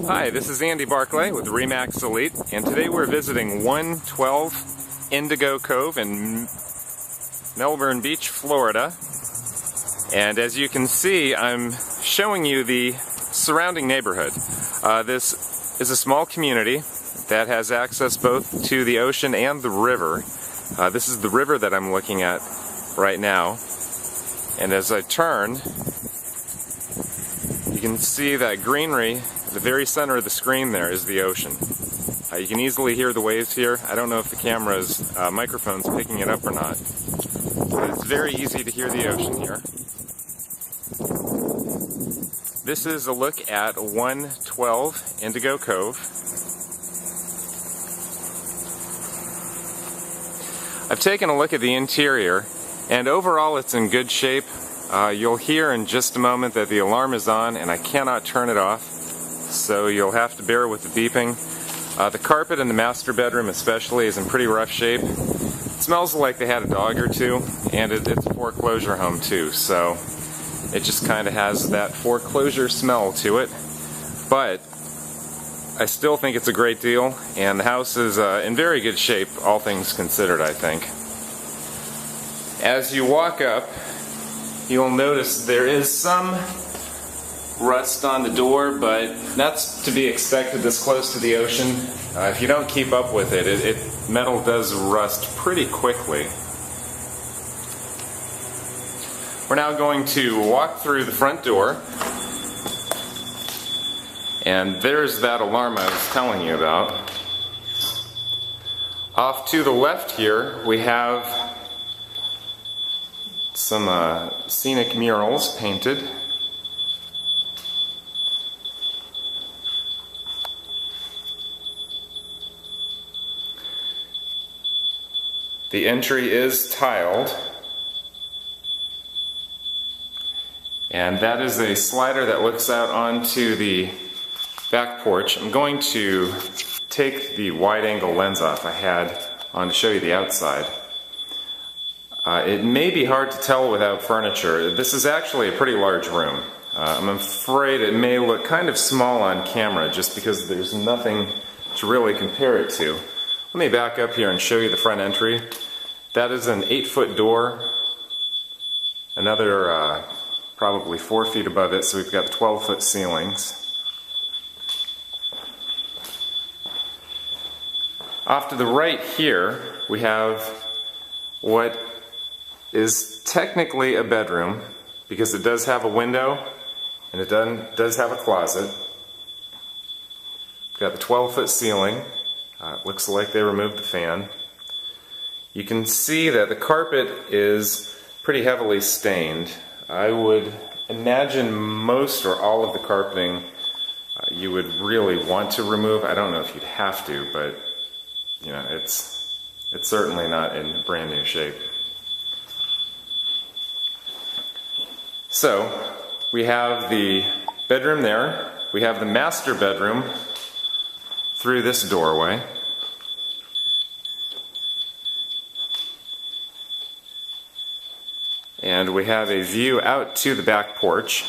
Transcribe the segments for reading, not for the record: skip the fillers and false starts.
Hi, this is Andy Barclay with REMAX Elite, and today we're visiting 112 Indigo Cove in Melbourne Beach, Florida. And as you can see, I'm showing you the surrounding neighborhood. This is a small community that has access both to the ocean and the river. This is the river that I'm looking at right now. And as I turn, you can see that greenery. The very center of the screen there is the ocean. You can easily hear the waves here. I don't know if the camera's microphone's picking it up or not, but it's very easy to hear the ocean here. This is a look at 112 Indigo Cove. I've taken a look at the interior, and overall it's in good shape. You'll hear in just a moment that the alarm is on and I cannot turn it off, so you'll have to bear with the beeping. The carpet in the master bedroom especially is in pretty rough shape. It smells like they had a dog or two, and it's a foreclosure home too, so it just kind of has that foreclosure smell to it. But I still think it's a great deal, and the house is in very good shape, all things considered, I think. As you walk up, you'll notice there is some rust on the door, but that's to be expected this close to the ocean. If you don't keep up with it, metal does rust pretty quickly. We're now going to walk through the front door, and there's that alarm I was telling you about. Off to the left here, we have some scenic murals painted. The entry is tiled, and that is a slider that looks out onto the back porch. I'm going to take the wide-angle lens off I had on to show you the outside. It may be hard to tell without furniture. This is actually a pretty large room. I'm afraid it may look kind of small on camera just because there's nothing to really compare it to. Let me back up here and show you the front entry. That is an 8-foot door, another probably 4 feet above it, so we've got 12-foot ceilings. Off to the right here, we have what is technically a bedroom, because it does have a window and it does have a closet. We've got the 12-foot ceiling. It looks like they removed the fan. You can see that the carpet is pretty heavily stained. I would imagine most or all of the carpeting you would really want to remove. I don't know if you'd have to, but you know, it's certainly not in brand new shape. So we have the bedroom there. We have the master bedroom through this doorway. And we have a view out to the back porch.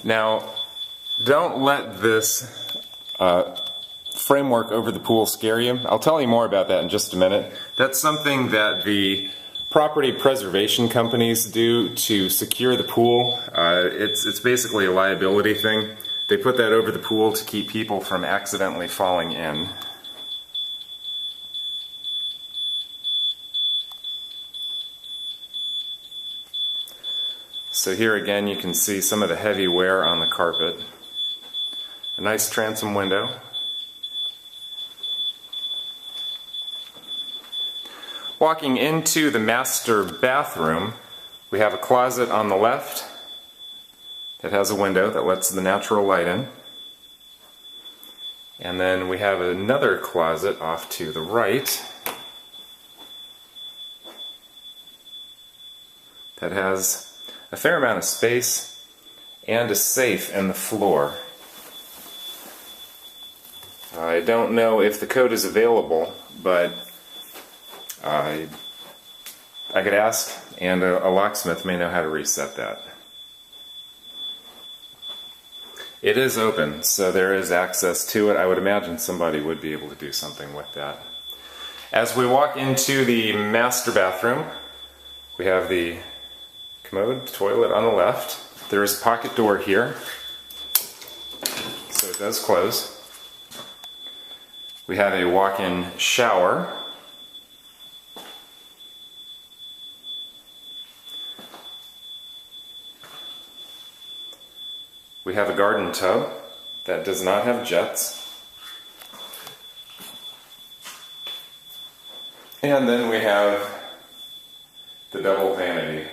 Now, don't let this framework over the pool scare you. I'll tell you more about that in just a minute. That's something that the property preservation companies do to secure the pool. It's basically a liability thing. They put that over the pool to keep people from accidentally falling in. So here again you can see some of the heavy wear on the carpet. A nice transom window. Walking into the master bathroom, we have a closet on the left that has a window that lets the natural light in. And then we have another closet off to the right that has a fair amount of space and a safe in the floor. I don't know if the code is available, but I could ask, and a locksmith may know how to reset that. It is open, so there is access to it. I would imagine somebody would be able to do something with that. As we walk into the master bathroom, we have the commode, toilet on the left. There is a pocket door here, so it does close. We have a walk-in shower. We have a garden tub that does not have jets. And then we have the double vanity.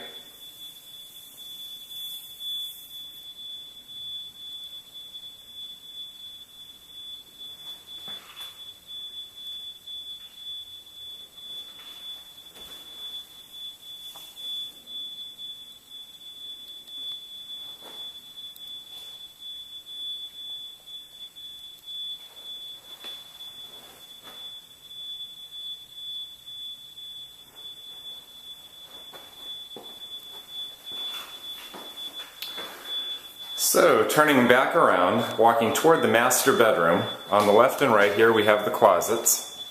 So, turning back around, walking toward the master bedroom, on the left and right here we have the closets.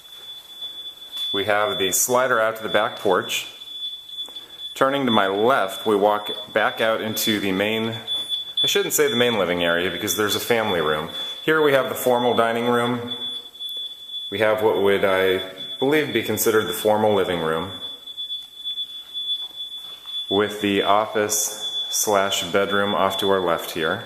We have the slider out to the back porch. Turning to my left, we walk back out into the main, I shouldn't say the main living area because there's a family room. Here we have the formal dining room. We have what would, I believe, be considered the formal living room, with the office / bedroom off to our left here.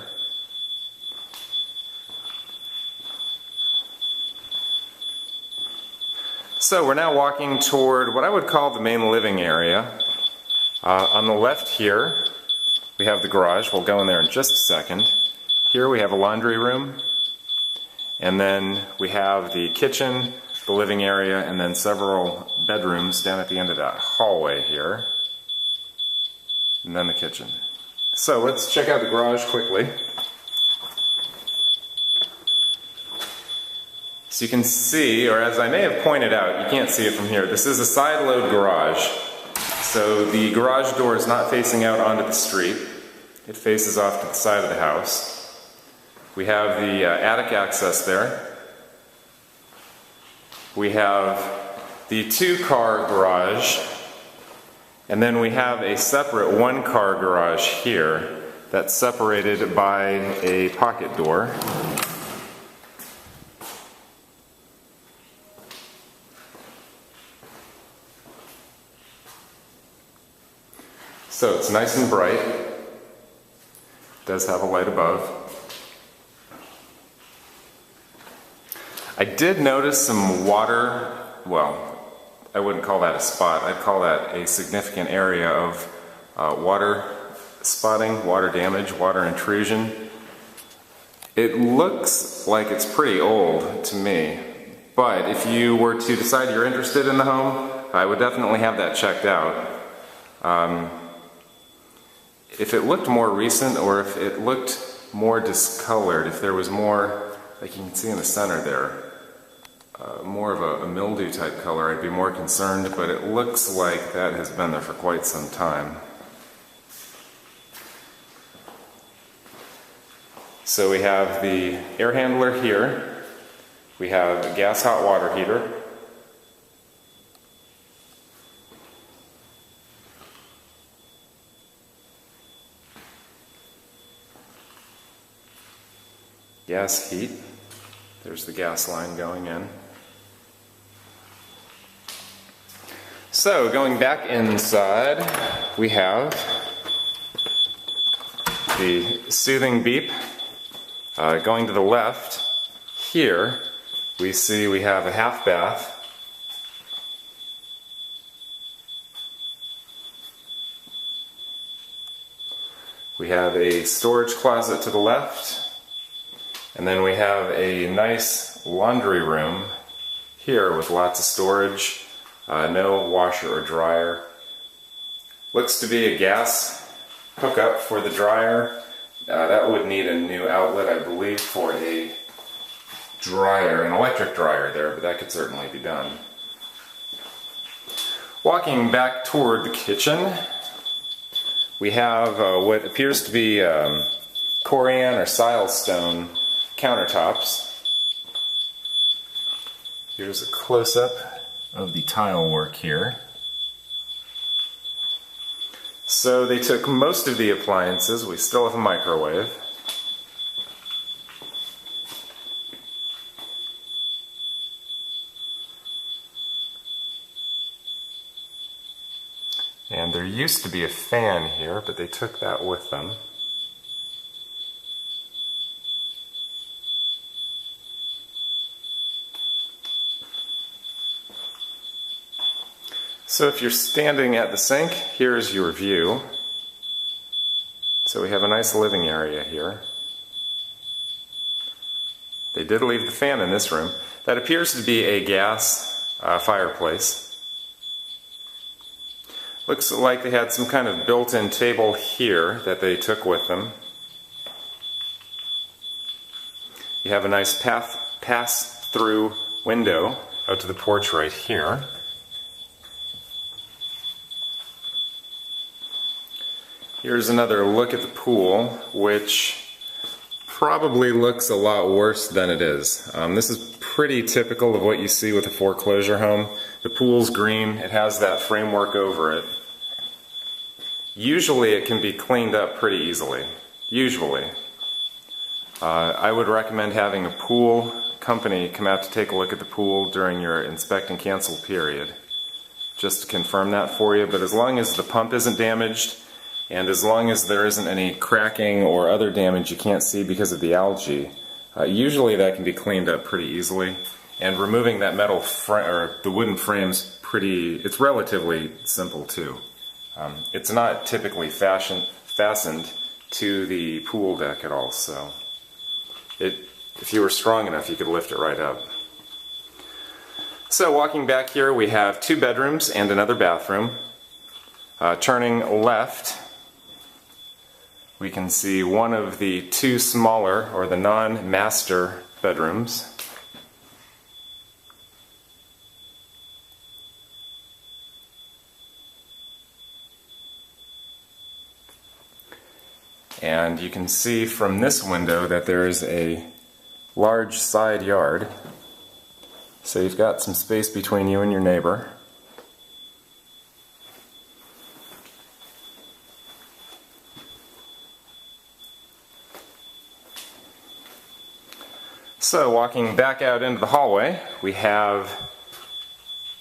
So we're now walking toward what I would call the main living area. On the left here we have the garage. We'll go in there in just a second. Here we have a laundry room, and then we have the kitchen, the living area, and then several bedrooms down at the end of that hallway here, and then the kitchen. So let's check out the garage quickly. So you can see, or as I may have pointed out, you can't see it from here, this is a side-load garage. So the garage door is not facing out onto the street. It faces off to the side of the house. We have the attic access there. We have the 2-car garage. And then we have a separate 1-car garage here that's separated by a pocket door. So it's nice and bright. It does have a light above. I did notice some water, well, I wouldn't call that a spot, I'd call that a significant area of water spotting, water damage, water intrusion. It looks like it's pretty old to me, but if you were to decide you're interested in the home, I would definitely have that checked out. If it looked more recent, or if it looked more discolored, if there was more, like you can see in the center there, more of a mildew type color, I'd be more concerned, but it looks like that has been there for quite some time. So we have the air handler here, we have a gas hot water heater, gas heat, there's the gas line going in. So, going back inside, we have the soothing beep. Going to the left, here, we see we have a half bath. We have a storage closet to the left, and then we have a nice laundry room here with lots of storage. No washer or dryer. Looks to be a gas hookup for the dryer. That would need a new outlet, I believe, for a dryer, an electric dryer there, but that could certainly be done. Walking back toward the kitchen, we have what appears to be corian or silestone countertops. Here's a close-up of the tile work here. So they took most of the appliances. We still have a microwave. And there used to be a fan here, but they took that with them. So if you're standing at the sink, here's your view. So we have a nice living area here. They did leave the fan in this room. That appears to be a gas fireplace. Looks like they had some kind of built-in table here that they took with them. You have a nice pass-through window out to the porch right here. Here's another look at the pool, which probably looks a lot worse than it is. This is pretty typical of what you see with a foreclosure home. The pool's green, it has that framework over it. Usually it can be cleaned up pretty easily. Usually. I would recommend having a pool company come out to take a look at the pool during your inspect and cancel period, just to confirm that for you. But as long as the pump isn't damaged, and as long as there isn't any cracking or other damage you can't see because of the algae, usually that can be cleaned up pretty easily. And removing that metal or the wooden frame's it's relatively simple too. It's not typically fastened to the pool deck at all, so if you were strong enough, you could lift it right up. So walking back here, we have 2 bedrooms and another bathroom. Turning left, we can see one of the 2 smaller, or the non-master bedrooms. And you can see from this window that there is a large side yard. So you've got some space between you and your neighbor. So walking back out into the hallway, we have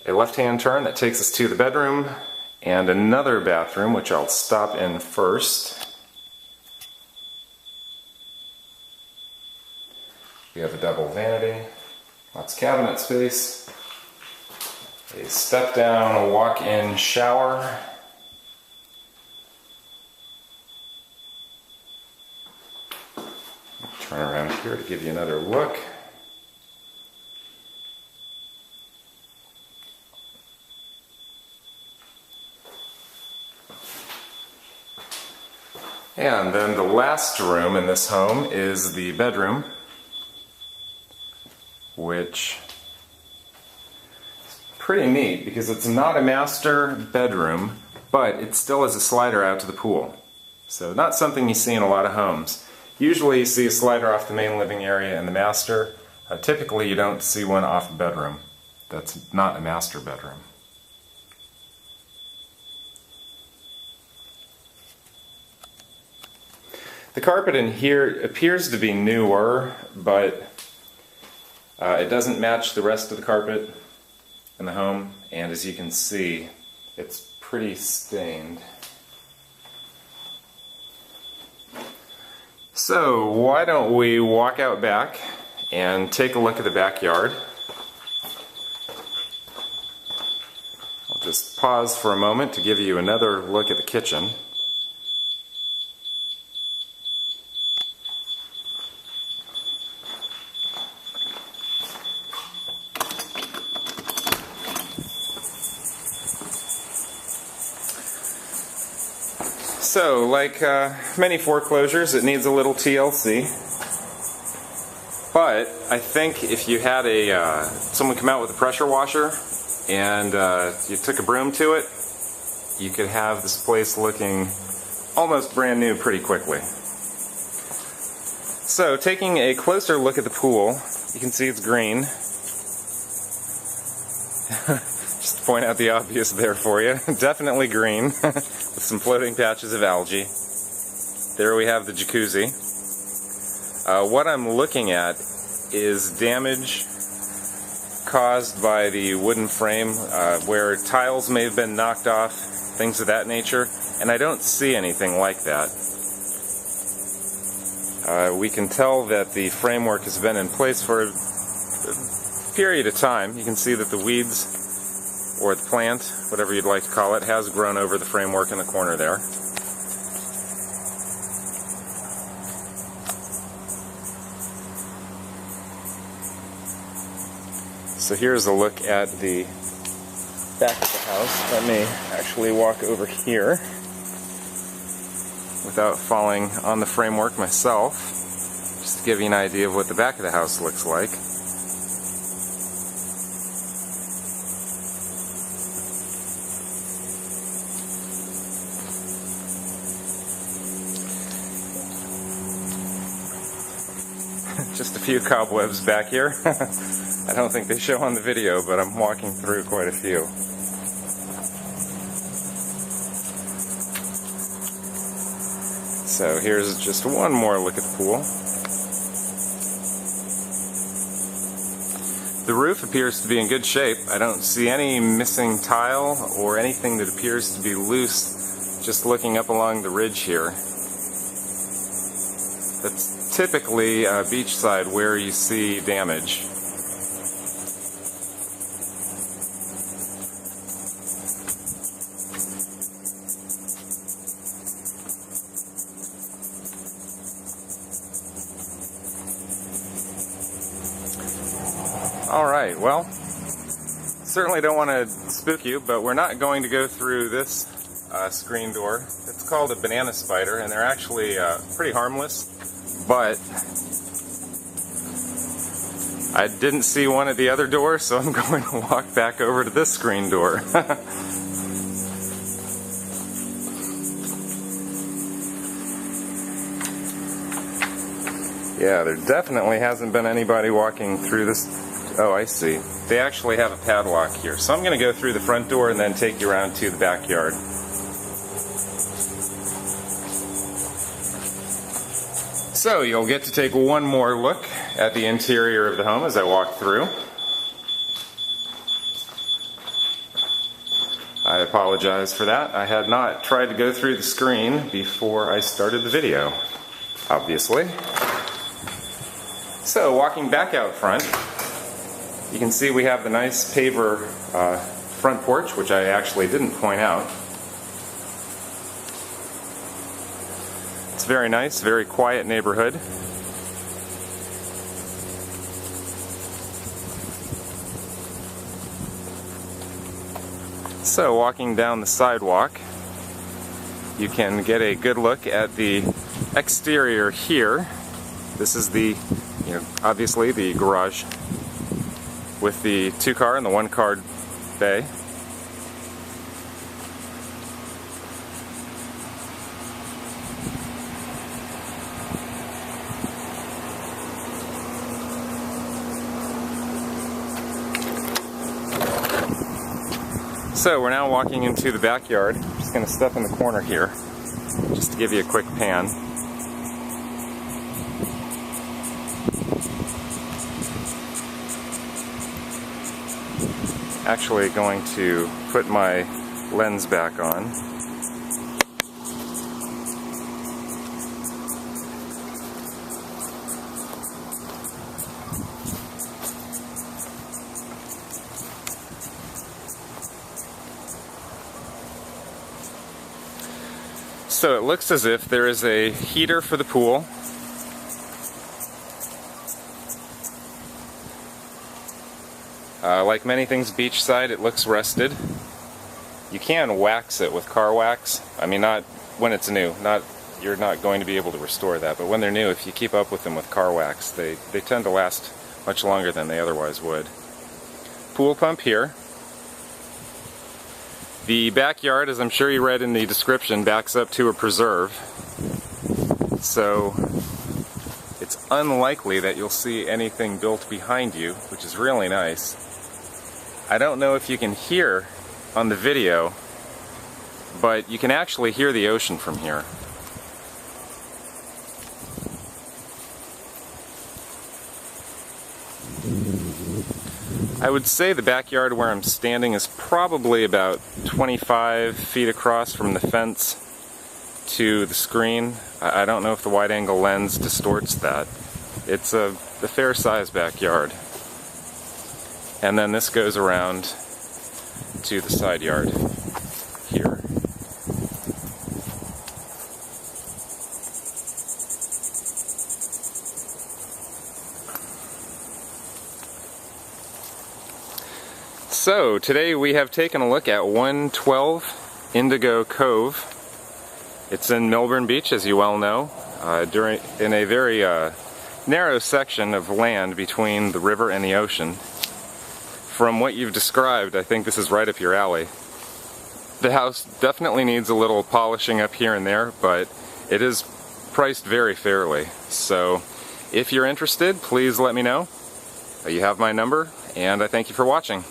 a left-hand turn that takes us to the bedroom and another bathroom, which I'll stop in first. We have a double vanity, lots of cabinet space, a step-down walk-in shower, turn around here to give you another look. And then the last room in this home is the bedroom, which is pretty neat because it's not a master bedroom, but it still has a slider out to the pool. So not something you see in a lot of homes. Usually you see a slider off the main living area in the master. Typically you don't see one off a bedroom. That's not a master bedroom. The carpet in here appears to be newer, but it doesn't match the rest of the carpet in the home, and as you can see, it's pretty stained. So why don't we walk out back and take a look at the backyard. I'll just pause for a moment to give you another look at the kitchen. So, like many foreclosures, it needs a little TLC. But I think if you had someone come out with a pressure washer and you took a broom to it, you could have this place looking almost brand new pretty quickly. So, taking a closer look at the pool, you can see it's green. Just to point out the obvious there for you. Definitely green, with some floating patches of algae. There we have the jacuzzi. What I'm looking at is damage caused by the wooden frame, where tiles may have been knocked off, things of that nature, and I don't see anything like that. We can tell that the framework has been in place for a period of time. You can see that the weeds, or the plant, whatever you'd like to call it, has grown over the framework in the corner there. So here's a look at the back of the house. Let me actually walk over here without falling on the framework myself, just to give you an idea of what the back of the house looks like. Just a few cobwebs back here. I don't think they show on the video, but I'm walking through quite a few. So here's just one more look at the pool. The roof appears to be in good shape. I don't see any missing tile or anything that appears to be loose just looking up along the ridge here. That's typically beachside where you see damage. Alright, well, certainly don't want to spook you, but we're not going to go through this screen door. It's called a banana spider, and they're actually pretty harmless, but I didn't see one at the other door, so I'm going to walk back over to this screen door. Yeah, there definitely hasn't been anybody walking through this. Oh, I see. They actually have a padlock here. So I'm going to go through the front door and then take you around to the backyard. So you'll get to take one more look at the interior of the home as I walk through. I apologize for that. I had not tried to go through the screen before I started the video, obviously. So walking back out front, you can see we have the nice paver front porch, which I actually didn't point out. It's very nice, very quiet neighborhood. So walking down the sidewalk, you can get a good look at the exterior here. This is the, obviously the garage with the 2-car and the 1-car bay. So we're now walking into the backyard. I'm just going to step in the corner here just to give you a quick pan. Actually going to put my lens back on. So it looks as if there is a heater for the pool. Like many things beachside, it looks rusted. You can wax it with car wax. I mean, not when it's new. You're not going to be able to restore that. But when they're new, if you keep up with them with car wax, they tend to last much longer than they otherwise would. Pool pump here. The backyard, as I'm sure you read in the description, backs up to a preserve. So it's unlikely that you'll see anything built behind you, which is really nice. I don't know if you can hear on the video, but you can actually hear the ocean from here. I would say the backyard where I'm standing is probably about 25 feet across from the fence to the screen. I don't know if the wide-angle lens distorts that. It's a fair-sized backyard. And then this goes around to the side yard here. So today we have taken a look at 112 Indigo Cove. It's in Melbourne Beach, as you well know, in a very narrow section of land between the river and the ocean. From what you've described, I think this is right up your alley. The house definitely needs a little polishing up here and there, but it is priced very fairly. So if you're interested, please let me know. You have my number, and I thank you for watching.